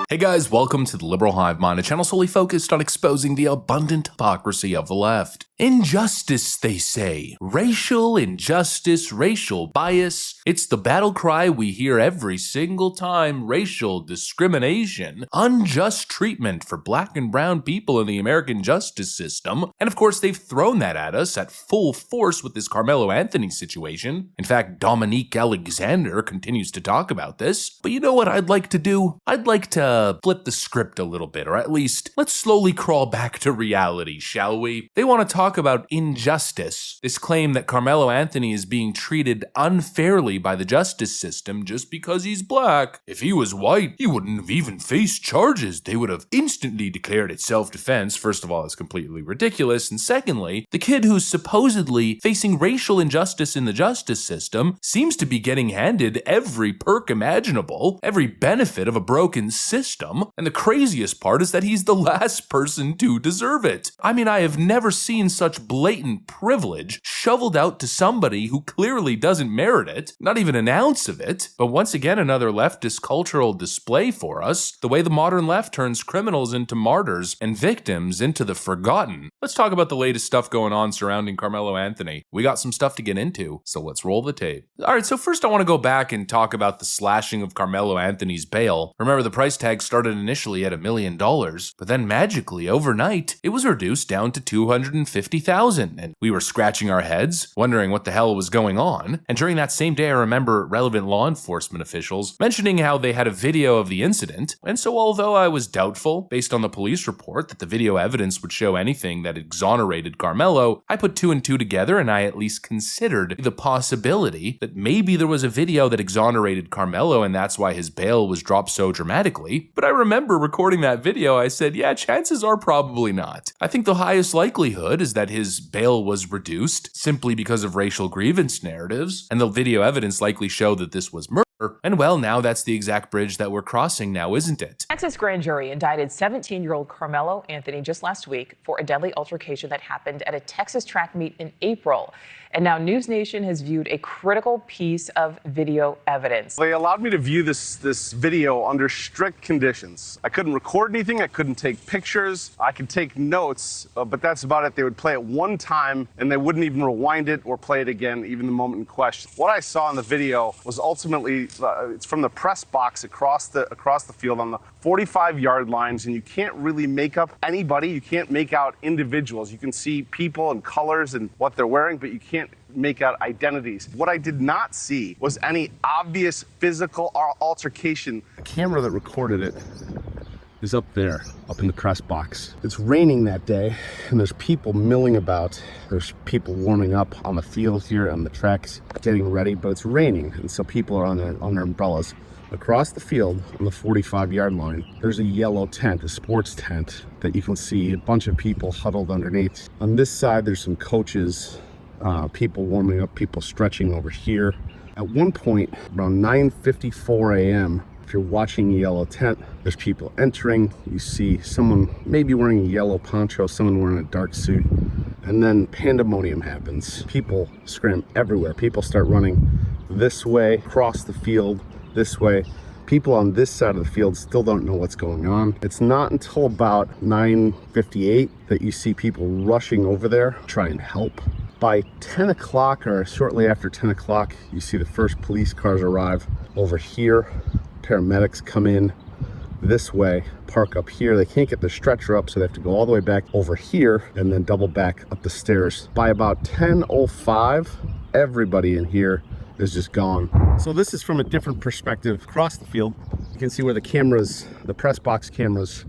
Hey guys, welcome to the Liberal Hive Mind, a channel solely focused on exposing the abundant hypocrisy of the left. Injustice, they say. Racial injustice, racial bias. It's the battle cry we hear every single time. Racial discrimination, unjust treatment for black and brown people in the American justice system. And of course, they've thrown that at us at full force with this Karmelo Anthony situation. In fact, Dominique Alexander continues to talk about this. But you know what I'd like to do? I'd like to flip the script a little bit, or at least let's slowly crawl back to reality, shall we? They want to talk about injustice, this claim that Karmelo Anthony is being treated unfairly by the justice system just because he's black. If he was white, he wouldn't have even faced charges. They would have instantly declared it self-defense. First of all, it's completely ridiculous, and secondly, the kid who's supposedly facing racial injustice in the justice system seems to be getting handed every perk imaginable, every benefit of a broken system, and the craziest part is that he's the last person to deserve it. I mean, I have never seen such blatant privilege shoveled out to somebody who clearly doesn't merit it, not even an ounce of it. But once again, another leftist cultural display for us, the way the modern left turns criminals into martyrs and victims into the forgotten. Let's talk about the latest stuff going on surrounding Karmelo Anthony. We got some stuff to get into, so let's roll the tape. Alright, so first I want to go back and talk about the slashing of Karmelo Anthony's bail. Remember, the price tag started initially at $1 million, but then magically overnight it was reduced down to $250,000, and we were scratching our heads, wondering what the hell was going on. And during that same day, I remember relevant law enforcement officials mentioning how they had a video of the incident, and so although I was doubtful, based on the police report, that the video evidence would show anything that exonerated Karmelo, I put two and two together and I at least considered the possibility that maybe there was a video that exonerated Karmelo and that's why his bail was dropped so dramatically. But I remember recording that video, I said, yeah, chances are probably not. I think the highest likelihood is that his bail was reduced simply because of racial grievance narratives, and the video evidence likely showed that this was murder. And well, now that's the exact bridge that we're crossing now, isn't it? Texas grand jury indicted 17-year-old Karmelo Anthony just last week for a deadly altercation that happened at a Texas track meet in April. And now News Nation has viewed a critical piece of video evidence. They allowed me to view this video under strict conditions. I couldn't record anything, I couldn't take pictures, I could take notes, but that's about it. They would play it one time and they wouldn't even rewind it or play it again, even the moment in question. What I saw in the video was ultimately, it's from the press box across the field on the 45-yard lines, and you can't really make up anybody, you can't make out individuals. You can see people and colors and what they're wearing, but you can't make out identities. What I did not see was any obvious physical altercation. The camera that recorded it is up there, up in the press box. It's raining that day, and there's people milling about. There's people warming up on the field here, on the tracks, getting ready, but it's raining, and so people are on their umbrellas. Across the field, on the 45-yard line, there's a yellow tent, a sports tent, that you can see a bunch of people huddled underneath. On this side, there's some coaches, people warming up, people stretching over here. At one point, around 9:54 a.m., if you're watching the yellow tent, there's people entering. You see someone maybe wearing a yellow poncho, someone wearing a dark suit, and then pandemonium happens. People scram everywhere. People start running this way, across the field, this way. People on this side of the field still don't know what's going on. It's not until about 9:58 that you see people rushing over there, try and help. By 10 o'clock or shortly after 10 o'clock, you see the first police cars arrive over here. Paramedics come in this way, park up here. They can't get the stretcher up, so they have to go all the way back over here and then double back up the stairs. By about 10:05, everybody in here is just gone. So this is from a different perspective across the field. You can see where the cameras, the press box cameras,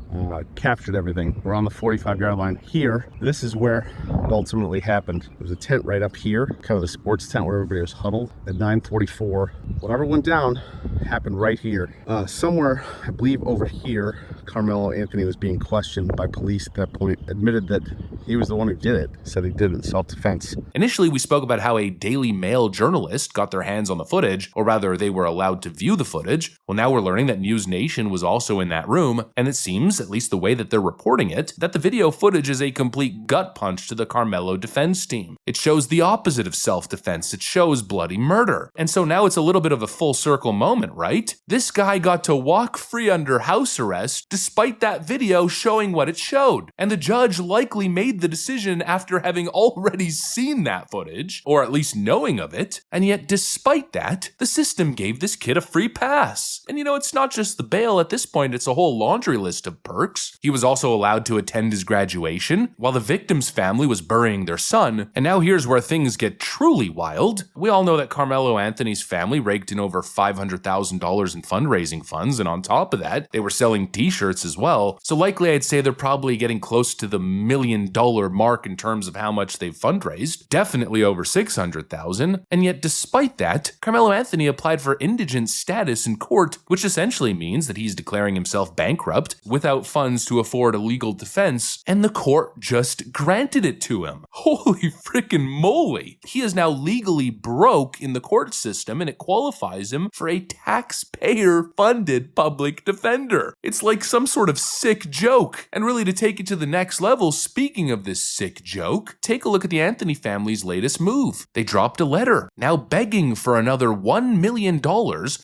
captured everything. We're on the 45-yard line here. This is where it ultimately happened. There was a tent right up here, kind of the sports tent where everybody was huddled. At 9:44, whatever went down happened right here. Somewhere, I believe over here, Karmelo Anthony was being questioned by police at that point, admitted that he was the one who did it, said he did it in self-defense. Initially, we spoke about how a Daily Mail journalist got their hands on the footage, or rather they were allowed to view the footage. Well, now we're learning that News Nation was also in that room, and it seems at least the way that they're reporting it, that the video footage is a complete gut punch to the Karmelo defense team. It shows the opposite of self-defense. It shows bloody murder. And so now it's a little bit of a full circle moment, right? This guy got to walk free under house arrest despite that video showing what it showed. And the judge likely made the decision after having already seen that footage, or at least knowing of it. And yet, despite that, the system gave this kid a free pass. And you know, it's not just the bail at this point, it's a whole laundry list of perks. He was also allowed to attend his graduation, while the victim's family was burying their son. And now here's where things get truly wild. We all know that Karmelo Anthony's family raked in over $500,000 in fundraising funds, and on top of that, they were selling t-shirts as well. So likely I'd say they're probably getting close to the $1 million mark in terms of how much they've fundraised. Definitely over $600,000. And yet despite that, Karmelo Anthony applied for indigent status in court, which essentially means that he's declaring himself bankrupt without funds to afford a legal defense, and the court just granted it to him. Holy freaking moly! He is now legally broke in the court system, and it qualifies him for a taxpayer-funded public defender. It's like some sort of sick joke. And really, to take it to the next level, speaking of this sick joke, take a look at the Anthony family's latest move. They dropped a letter, now begging for another $1 million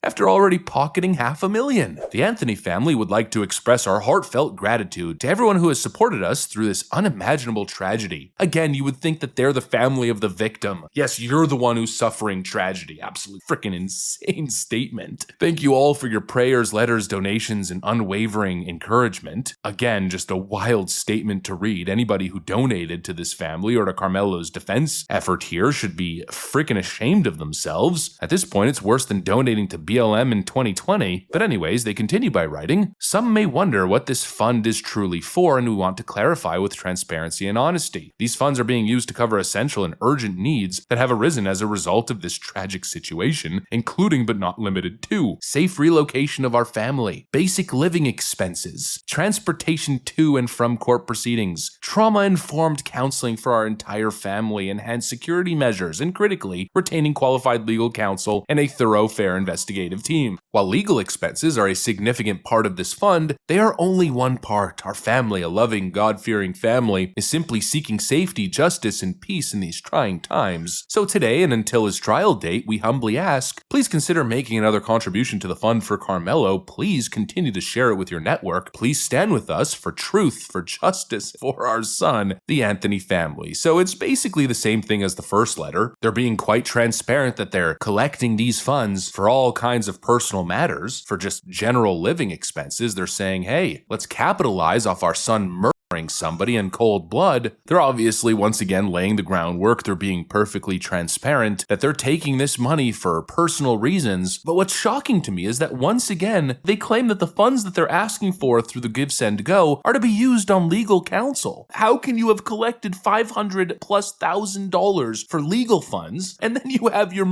after already pocketing $500,000. The Anthony family would like to express our heartfelt gratitude to everyone who has supported us through this unimaginable tragedy. Again, you would think that they're the family of the victim. Yes, you're the one who's suffering tragedy. Absolute freaking insane statement. Thank you all for your prayers, letters, donations, and unwavering encouragement. Again, just a wild statement to read. Anybody who donated to this family or to Karmelo's defense effort here should be freaking ashamed of themselves. At this point, it's worse than donating to BLM in 2020. But anyways, they continue by writing, "Some may wonder what this fund is truly for, and we want to clarify with transparency and honesty. These funds are being used to cover essential and urgent needs that have arisen as a result of this tragic situation, including but not limited to safe relocation of our family, basic living expenses, transportation to and from court proceedings, trauma-informed counseling for our entire family, enhanced security measures, and critically, retaining qualified legal counsel and a thorough, fair investigative team. While legal expenses are a significant part of this fund, they are only one part. Our family, a loving, God-fearing family, is simply seeking safety, justice, and peace in these trying times. So today, and until his trial date, we humbly ask, please consider making another contribution to the fund for Karmelo. Please continue to share it with your network. Please stand with us for truth, for justice, for our son, the Anthony family." So it's basically the same thing as the first letter. They're being quite transparent that they're collecting these funds for all kinds of personal matters, for just general living expenses. They're saying, hey, let's capitalize off our son murdering somebody in cold blood. They're obviously once again laying the groundwork. They're being perfectly transparent that they're taking this money for personal reasons. But what's shocking to me is that once again, they claim that the funds that they're asking for through the Give, Send, Go are to be used on legal counsel. How can you have collected $500,000+ for legal funds, and then you have your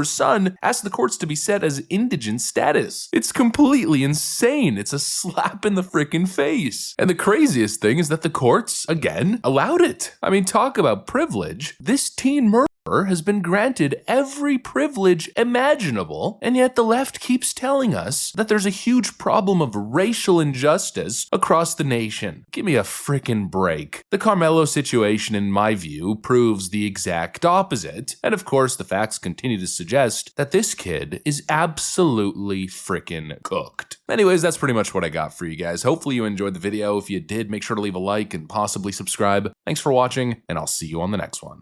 son ask the courts to be set as indigent status? It's completely insane. It's a slap in the freaking face. And the craziest thing is that the courts, again, allowed it. I mean, talk about privilege. This teen murderer has been granted every privilege imaginable, and yet the left keeps telling us that there's a huge problem of racial injustice across the nation. Give me a frickin' break. The Karmelo situation, in my view, proves the exact opposite, and of course the facts continue to suggest that this kid is absolutely frickin' cooked. Anyways, that's pretty much what I got for you guys. Hopefully you enjoyed the video. If you did, make sure to leave a like and possibly subscribe. Thanks for watching, and I'll see you on the next one.